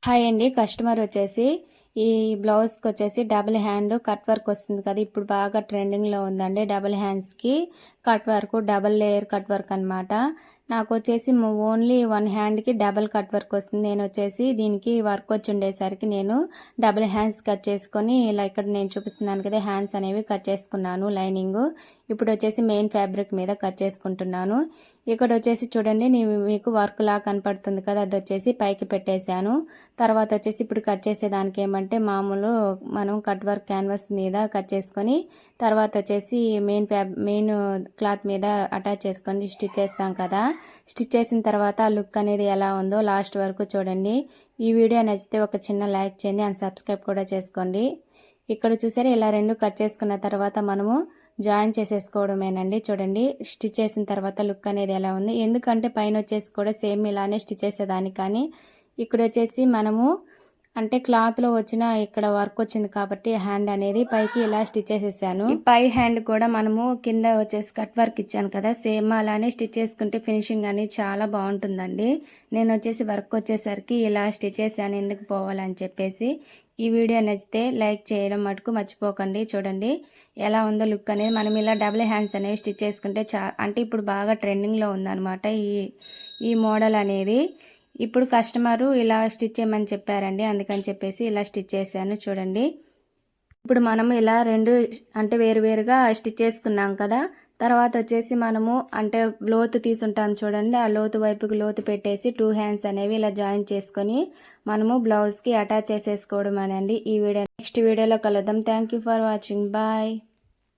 Hi అండి. Customer వచ్చేసి ఈ బ్లౌజ్కి వచ్చేసి డబుల్ హ్యాండ్ కట్ వర్క్ వస్తుంది కదా, ఇప్పుడు బాగా ట్రెండింగ్లో ఉందండి. డబుల్ హ్యాండ్స్కి cut work, double layer cut work అనమాట. నాకు వచ్చేసి ఓన్లీ వన్ హ్యాండ్కి డబుల్ కట్ వర్క్ వస్తుంది. నేను వచ్చేసి దీనికి వర్క్ వచ్చి ఉండేసరికి నేను డబుల్ హ్యాండ్స్ కట్ చేసుకొని ఇలా ఇక్కడ నేను చూపిస్తున్నాను కదా, హ్యాండ్స్ అనేవి కట్ చేసుకున్నాను లైనింగ్. ఇప్పుడు వచ్చేసి మెయిన్ ఫ్యాబ్రిక్ మీద కట్ చేసుకుంటున్నాను. ఇక్కడ వచ్చేసి చూడండి, మీకు వర్క్ లా కనపడుతుంది కదా, అది వచ్చేసి పైకి పెట్టేశాను. తర్వాత వచ్చేసి ఇప్పుడు కట్ చేసేదానికి ఏమంటే మామూలు మనం కట్ వర్క్ క్యాన్వాస్ మీద కట్ చేసుకొని తర్వాత వచ్చేసి మెయిన్ క్లాత్ మీద అటాచ్ చేసుకొని స్టిచ్ చేస్తాం కదా. స్టిచ్ చేసిన తర్వాత ఆ లుక్ అనేది ఎలా ఉందో లాస్ట్ వరకు చూడండి. ఈ వీడియో నచ్చితే ఒక చిన్న లైక్ చేయండి అండ్ సబ్స్క్రైబ్ కూడా చేసుకోండి. ఇక్కడ చూసారా, ఇలా రెండు కట్ చేసుకున్న తర్వాత మనము జాయిన్ చేసేసుకోవడమేనండి. చూడండి, స్టిచ్ చేసిన తర్వాత లుక్ అనేది ఎలా ఉంది. ఎందుకంటే పైన వచ్చేసి కూడా సేమ్ ఇలానే స్టిచ్ చేసేదాన్ని, కానీ ఇక్కడ వచ్చేసి మనము అంటే క్లాత్లో వచ్చిన ఇక్కడ వర్క్ వచ్చింది కాబట్టి హ్యాండ్ అనేది పైకి ఇలా స్టిచ్ చేసేసాను. పై హ్యాండ్ కూడా మనము కింద వచ్చేసి కట్ వర్క్ ఇచ్చాను కదా, సేమ్ అలానే స్టిచ్ చేసుకుంటే ఫినిషింగ్ అనేది చాలా బాగుంటుందండి. నేను వచ్చేసి వర్క్ వచ్చేసరికి ఇలా స్టిచ్ చేశాను, ఎందుకు పోవాలని చెప్పేసి. ఈ వీడియో నచ్చితే లైక్ చేయడం మటుకు మర్చిపోకండి. చూడండి ఎలా ఉందో లుక్ అనేది. మనం ఇలా డబుల్ హ్యాండ్స్ అనేవి స్టిచ్ చేసుకుంటే అంటే ఇప్పుడు బాగా ట్రెండింగ్లో ఉందన్నమాట ఈ మోడల్ అనేది. ఇప్పుడు కస్టమరు ఇలా స్టిచ్ చేయమని చెప్పారండి, అందుకని చెప్పేసి ఇలా స్టిచ్ చేశాను. చూడండి, ఇప్పుడు మనము ఇలా రెండు అంటే వేరువేరుగా స్టిచ్ చేసుకున్నాం కదా. తర్వాత వచ్చేసి మనము అంటే లోతు తీసుంటాం చూడండి, ఆ లోతు వైపుకి లోతు పెట్టేసి 2 హ్యాండ్స్ అనేవి ఇలా జాయిన్ చేసుకొని మనము బ్లౌజ్కి అటాచ్ చేసేసుకోవడం అనండి. ఈ వీడియో నెక్స్ట్ వీడియోలో కలుద్దాం. Thank you for watching. Bye.